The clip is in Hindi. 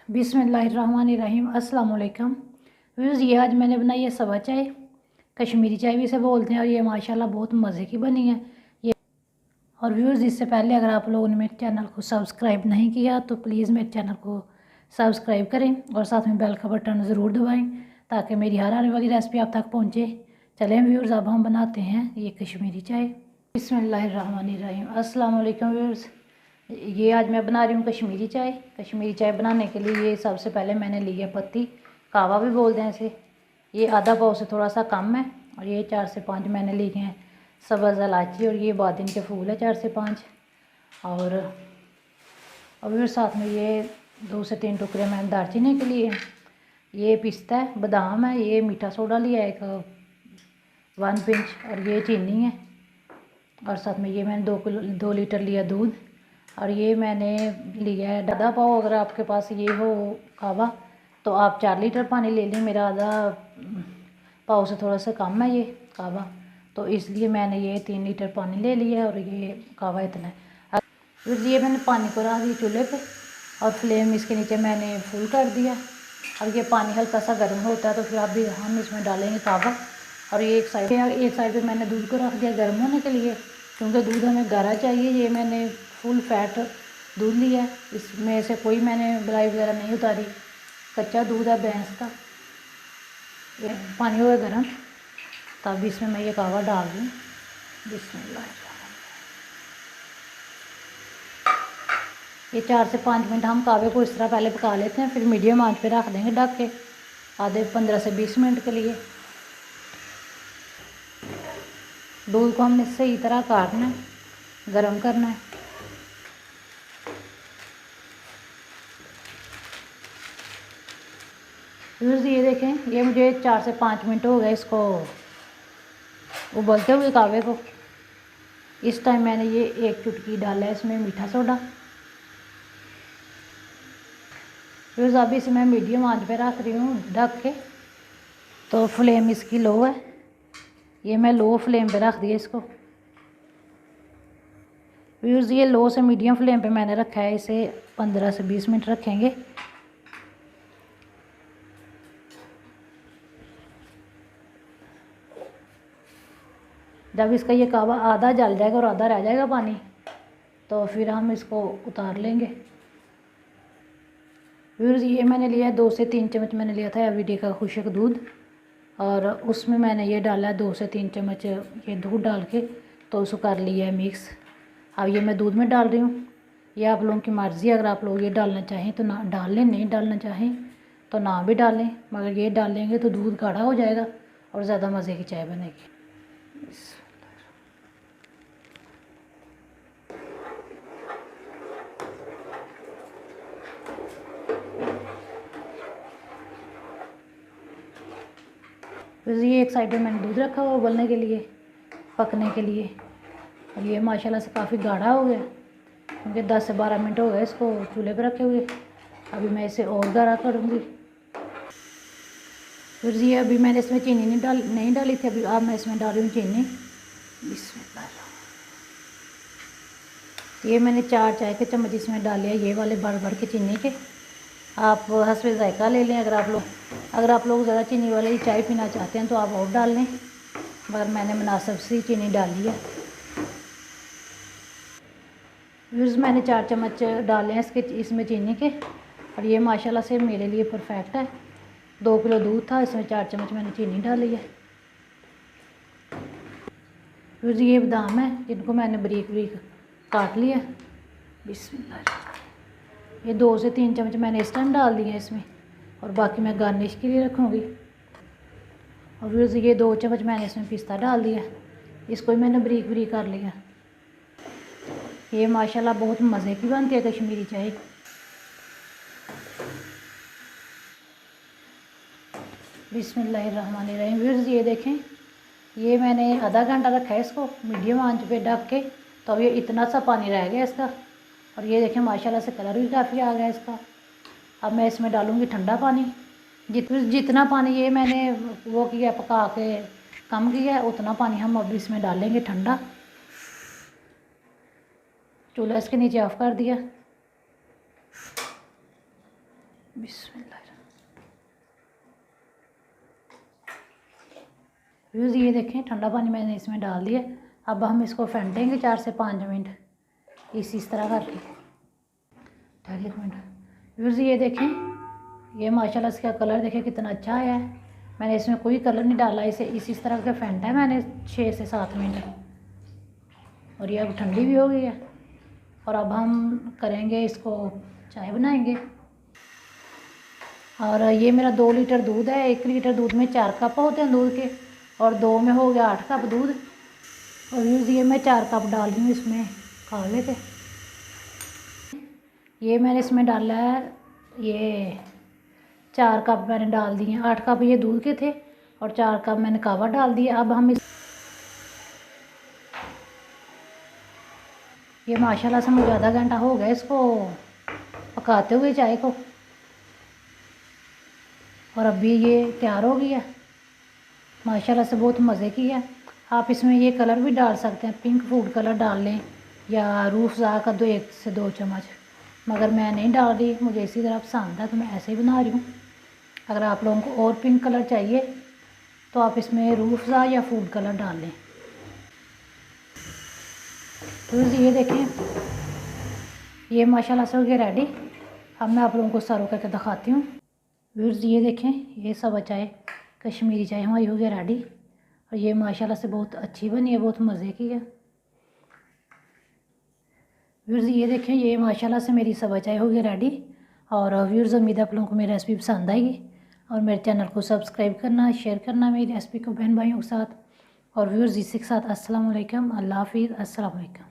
बिस्मिल्लाहिर्रहमानिर्रहीम। अस्सलाम वालेकुम व्यूज़। ये आज मैंने बनाई है सवा चाय, कश्मीरी चाय भी इसे बोलते हैं, और ये माशाल्लाह बहुत मज़े की बनी है ये। और व्यूज़, इससे पहले अगर आप लोगों ने मेरे चैनल को सब्सक्राइब नहीं किया तो प्लीज़ मेरे चैनल को सब्सक्राइब करें और साथ में बेल का बटन ज़रूर दबाएँ ताकि मेरी हर आने वाली रेसिपी आप तक पहुँचे। चलें व्यूज़, अब हम बनाते हैं ये कश्मीरी चाय। बिस्मिल्लाहिर्रहमानिर्रहीम। अस्सलाम वालेकुम व्यूज़। ये आज मैं बना रही हूँ कश्मीरी चाय। कश्मीरी चाय बनाने के लिए ये सबसे पहले मैंने लिया पत्ती, कावा भी बोलते हैं इसे। ये आधा पाव से थोड़ा सा कम है। और ये 4 से 5 मैंने लिए हैं सब्ज़ इलायची, और ये बादिन के फूल है 4 से 5। और फिर साथ में ये 2 से 3 टुकड़े मैंने दालचीनी के लिए। ये पिस्ता है, बादाम है, ये मीठा सोडा लिया है 1 पिंच, और ये चीनी है। और साथ में ये मैंने 2 लीटर लिया दूध। और ये मैंने लिया है आधा पाव। अगर आपके पास ये हो कावा तो आप 4 लीटर पानी ले लें। मेरा आधा पाव से थोड़ा सा कम है ये कावा, तो इसलिए मैंने ये 3 लीटर पानी ले लिया है। और ये कावा इतना है। फिर ये मैंने पानी को रख दिया चूल्हे पे, और फ्लेम इसके नीचे मैंने फुल कर दिया। अब ये पानी हल्का सा गर्म होता है तो फिर हम इसमें डालेंगे कावा। और ये एक साइड पे मैंने दूध को रख दिया गर्म होने के लिए, क्योंकि दूध हमें गाढ़ा चाहिए। ये मैंने फुल फैट दूध लिया है, इसमें से कोई मैंने मलाई वगैरह नहीं उतारी, कच्चा दूध है भैंस का। ये पानी हो गया गर्म, तब इसमें मैं ये कावा डाल दूँ। बिस्मिल्लाह। ये 4 से 5 मिनट हम कावे को इस तरह पहले पका लेते हैं, फिर मीडियम आंच पे रख देंगे ढक के आधे 15 से 20 मिनट के लिए। दूध को हमने सही तरह काटना है, गर्म करना है। ये देखें, ये मुझे 4 से 5 मिनट हो गए इसको उबलते हुए कावे को। इस टाइम मैंने ये 1 चुटकी डाला है इसमें मीठा सोडा। फिर अभी इसे मैं मीडियम आंच पे रख रही हूँ ढक के, तो फ्लेम इसकी लो है। ये मैं लो फ्लेम पे रख दिया इसको। व्यूज़, ये लो से मीडियम फ्लेम पे मैंने रखा है इसे। 15 से 20 मिनट रखेंगे। जब इसका ये कावा आधा जल जाएगा और आधा रह जाएगा पानी, तो फिर हम इसको उतार लेंगे। व्यूअर्स, ये मैंने लिया है 2 से 3 चम्मच मैंने लिया था एवरीडे का खुशक दूध, और उसमें मैंने ये डाला है 2 से 3 चम्मच ये दूध डाल के, तो उसको कर लिया है मिक्स। अब ये मैं दूध में डाल रही हूँ। ये आप लोगों की मर्ज़ी, अगर आप लोग ये डालना चाहें तो ना डाल लें, नहीं डालना चाहें तो ना भी डालें, मगर ये डालेंगे तो दूध गाढ़ा हो जाएगा और ज़्यादा मज़े की चाय बनेगी। फिर ये एक साइड पे मैंने दूध रखा हुआ उबलने के लिए, पकने के लिए। और ये माशाल्लाह से काफ़ी गाढ़ा हो गया, क्योंकि 10 से 12 मिनट हो गए इसको चूल्हे पर रखे हुए। अभी मैं इसे और गाढ़ा करूँगी। फिर ये अभी मैंने इसमें चीनी नहीं डाली थी, अभी अब मैं इसमें डाल रही हूँ चीनी। बिस्मिल्लाह। ये मैंने 4 चाय के चम्मच इसमें डाले हैं, ये वाले भर के चीनी के। आप हस्बे ज़ायक़ा ले लें। अगर आप लोग ज़्यादा चीनी वाली चाय पीना चाहते हैं तो आप और डाल लें, मगर मैंने मुनासिब सी चीनी डाली है। फिर मैंने 4 चम्मच डाले हैं इसमें चीनी के, और ये माशाल्लाह से मेरे लिए परफेक्ट है। 2 किलो दूध था, इसमें 4 चम्मच मैंने चीनी डाली है। फिर ये बादाम है जिनको मैंने बारीक बारीक काट लिया। बिस्मिल्लाह। ये 2 से 3 चम्मच मैंने इस टाइम डाल दिए हैं इसमें, और बाकी मैं गार्निश के लिए रखूँगी। और फिर ये 2 चम्मच मैंने इसमें पिस्ता डाल दिया, इसको भी मैंने बारीक बारीक कर लिया। ये माशाल्लाह बहुत मज़े की बनती है कश्मीरी चाय। बिस्मिल्लाहिर्रहमानिर्रहीम। फिर ये देखें, ये मैंने आधा घंटा रखा है इसको मीडियम आंच पे ढक के, तो अब ये इतना सा पानी रह गया इसका। और ये देखें माशाल्लाह से कलर भी काफ़ी आ गया इसका। अब मैं इसमें डालूँगी ठंडा पानी। जितना पानी ये मैंने वो किया पका के कम किया है, उतना पानी हम अब इसमें डालेंगे ठंडा। चूल्हा इसके नीचे ऑफ़ कर दिया। बिस्मिल्लाह। व्यूज़ ये देखें ठंडा पानी मैंने इसमें डाल दिया। अब हम इसको फेंटेंगे 4 से 5 मिनट इस तरह करके। 1 मिनट। व्यूज़ ये देखें, ये माशाल्लाह इसका कलर देखें कितना अच्छा आया है। मैंने इसमें कोई कलर नहीं डाला, इसे इस तरह का फेंटा है मैंने 6 से 7 मिनट। और ये अब ठंडी भी हो गई है। और अब हम करेंगे इसको, चाय बनाएंगे। और ये मेरा 2 लीटर दूध है। 1 लीटर दूध में 4 कप होते हैं दूध के, और 2 में हो गया 8 कप दूध। और ये मैं 4 कप डाल रही हूँ इसमें काले थे। ये मैंने इसमें डाला है, ये 4 कप मैंने डाल दिए। 8 कप ये दूध के थे और 4 कप मैंने कावा डाल दिया। अब हम ये माशाल्लाह से मुझे आधा घंटा हो गया इसको पकाते हुए चाय को, और अभी ये तैयार हो गया माशाल्लाह से, बहुत मज़े की है। आप इसमें ये कलर भी डाल सकते हैं, पिंक फूड कलर डाल लें या रूह अफ़ज़ा का 1 से 2 चम्मच, मगर मैं नहीं डाल रही, मुझे इसी तरह पसंद है तो मैं ऐसे ही बना रही हूँ। अगर आप लोगों को और पिंक कलर चाहिए तो आप इसमें रूह अफ़ज़ा या फूड कलर डाल लें। तो ये देखें, ये माशाल्लाह से हो गया रेडी। अब मैं आप लोगों को सर्व करके दिखाती हूँ। व्यूअर्स ये देखें, ये सब चाय, कश्मीरी चाय हमारी हो गया रेडी। और ये माशाल्लाह से बहुत अच्छी बनी है, बहुत मज़े की है। व्यूअर्स ये देखें, ये माशाल्लाह से मेरी सब चाय हो गया रेडी। और व्यूअर्स उम्मीद है आप लोगों को मेरी रेसिपी पसंद आएगी, और मेरे चैनल को सब्सक्राइब करना, शेयर करना मेरी रेसिपी को बहन भाइयों के साथ। और व्यूअर्स इसी के साथ अस्सलाम वालेकुम, अल्लाह हाफिज़, अस्सलाम वालेकुम।